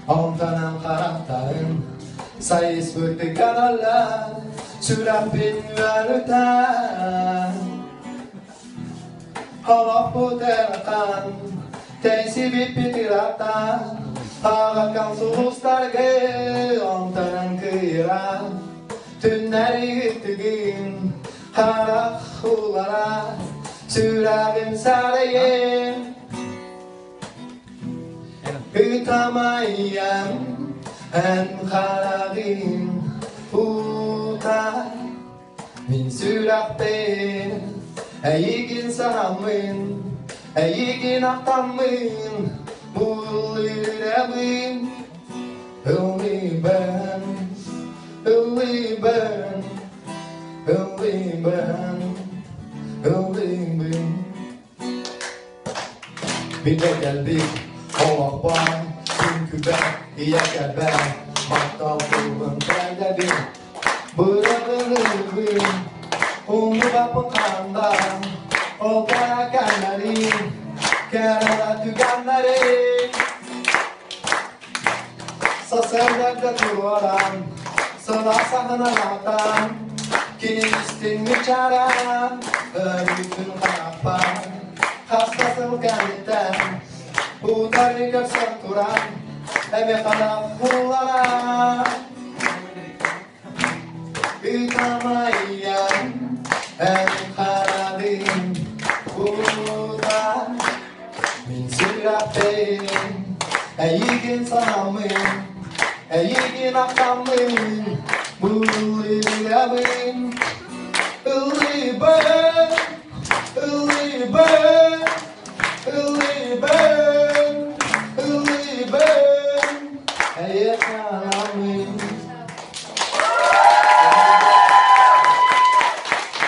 Ontanan karakterin sayıs vurdu kanallar Sürap bin verüten Halak bu terkan Teysibip bitiratan Ağakan sulustargı Ontanan kıyıran Tünleri gittigin Harak hulara Sürabim sarayım Hütamayam en haragin Uta min sürabin Eygin sahamin Eygin aktamin Mulirabin Ulliban Ulliban Ulliban Ulliban Bir de geldik Olak var, çünkü ben iyiyken ben Maktal kulun kaydedim Bırakırım Onu kapın kanda O karakanları Kerala tükenleri Sasırlarda duvaran Sıra sahnalardan Kinistin müçaran Örgütün kapan Hastasın kendiden Bu tarikat santuran Eme kalak hulara Ütamayan En karadin Buda Min sirapin Eygin sanamin Eygin akamin Bulilabin Ulliban Ulliban Ulliban Ulliban Ayakalamin